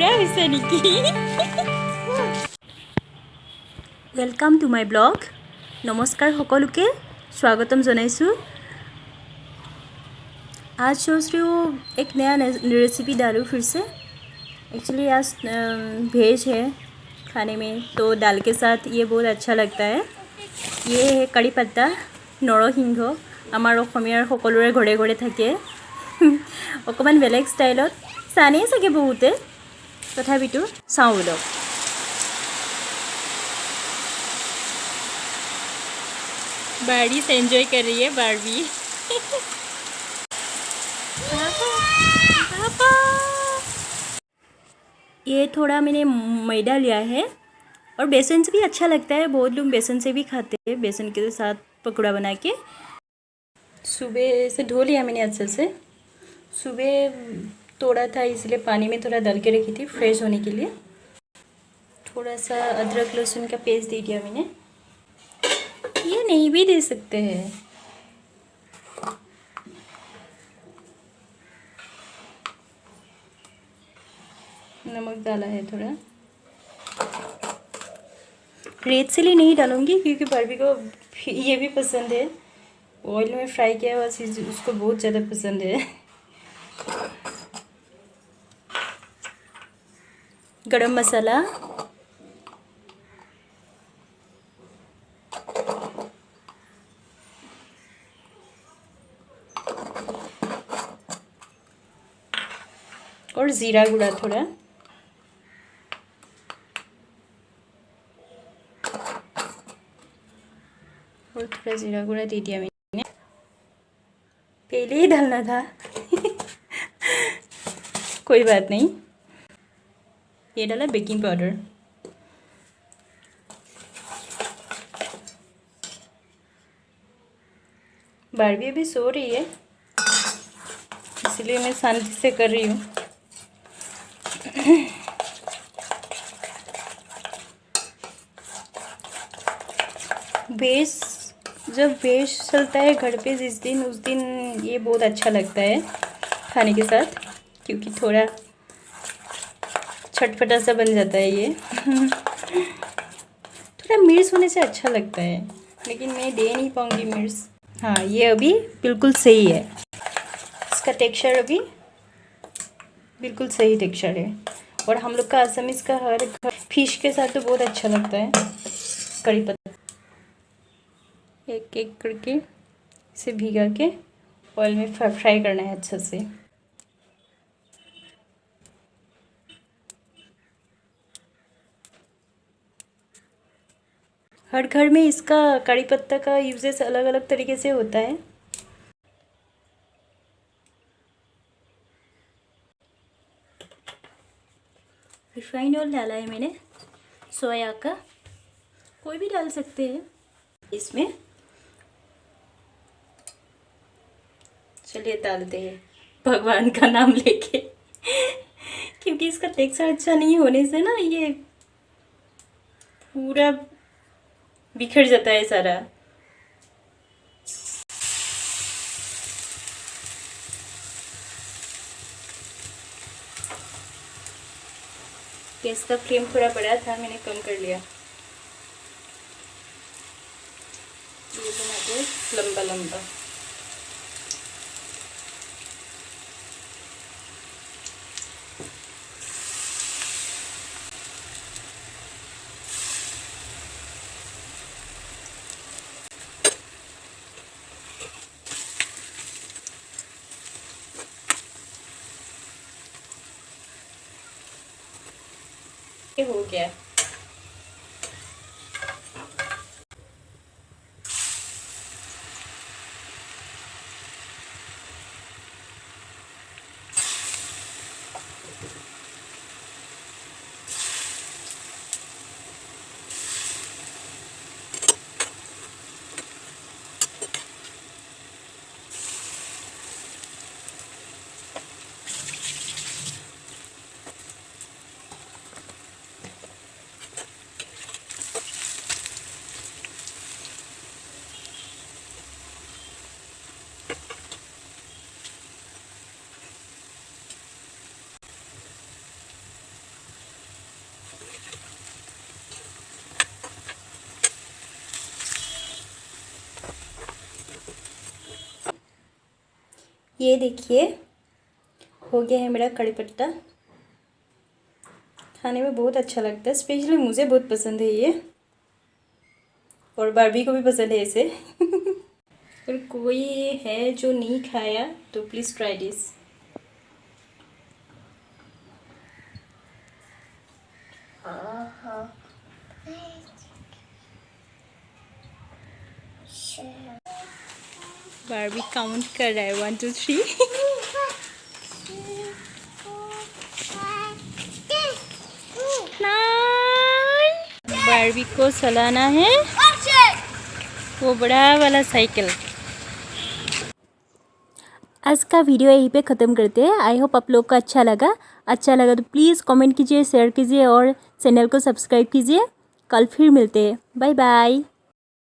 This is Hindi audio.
বেয়া হৈছে নেকি? Welcome to my blog. नमस्कार সকলোকে स्वागतम जनाइছোঁ। आज सोच रही हूँ एक नया रेसिपी डालूँ फिर से। एक्चुअली आज वेज है खाने में, तो दाल के साथ ये बहुत अच्छा लगता है। ये है कड़ी पत्ता नरसिंह। आमार অসমীয়াৰ সকলোৰে ঘৰে ঘৰে থাকে। অকমান বেলেগ ষ্টাইলত জানেই চাগে বহুতে, তথাপিতো চাওঁ বলক। बारिश एंजॉय कर रही है बारबी। पापा ये थोड़ा मैंने मैदा लिया है और बेसन से भी अच्छा लगता है। बहुत लोग बेसन से भी खाते हैं, बेसन के साथ पकौड़ा बना के। सुबह से धो लिया मैंने अच्छे से। सुबह तोड़ा था इसलिए पानी में थोड़ा डाल के रखी थी फ्रेश होने के लिए। थोड़ा सा अदरक लहसुन का पेस्ट दे दिया मैंने। ये नहीं भी दे सकते हैं। नमक डाला है थोड़ा। रेड चिली नहीं डालूंगी क्योंकि बारबी को ये भी पसंद है। ऑयल में फ्राई किया हुआ चीज़ उसको बहुत ज़्यादा पसंद है। गरम मसाला, और ज़ीरा गुड़ा थोड़ा। और थोड़ा ज़ीरा गुड़ा दे दिया मैंने, पहले ही डालना था। कोई बात नहीं। ये डाला बेकिंग पाउडर। बारबी अभी सो रही है इसलिए मैं शांति से कर रही हूँ। बेस जब बेस चलता है घर पे जिस दिन उस दिन ये बहुत अच्छा लगता है खाने के साथ, क्योंकि थोड़ा छटपटा सा बन जाता है ये। थोड़ा मिर्च होने से अच्छा लगता है, लेकिन मैं दे नहीं पाऊँगी मिर्च। हाँ, ये अभी बिल्कुल सही है। इसका टेक्सचर अभी बिल्कुल सही टेक्सचर है। और हम लोग का असमीज़ का हर फिश के साथ तो बहुत अच्छा लगता है कड़ी पत्ता। एक एक करके इसे भिगा के ऑयल में फ्राई करना है अच्छे से। हर घर में इसका कड़ी पत्ता का यूजेस अलग अलग तरीके से होता है। रिफाइंड ऑयल डाला है मैंने, सोया का, कोई भी डाल सकते हैं इसमें। चलिए डालते हैं भगवान का नाम लेके। क्योंकि इसका टेक्सचर अच्छा नहीं होने से ना ये पूरा बिखर जाता है सारा। गैस का फ्लेम थोड़ा बड़ा था, मैंने कम कर लिया। ये बना दो लंबा लंबा। ये हो गया। ये देखिए हो गया है मेरा कड़ी पत्ता। खाने में बहुत अच्छा लगता है, स्पेशली मुझे बहुत पसंद है ये, और बारबी को भी पसंद है इसे। अगर कोई है जो नहीं खाया तो please try this. Barbie count कर रहा है 1 2 3। बारबी को चलाना है वो बड़ा वाला साइकिल। आज का वीडियो यहीं पे ख़त्म करते हैं। आई होप आप लोग को अच्छा लगा तो प्लीज़ कमेंट कीजिए, शेयर कीजिए और चैनल को सब्सक्राइब कीजिए। कल फिर मिलते हैं। Bye bye.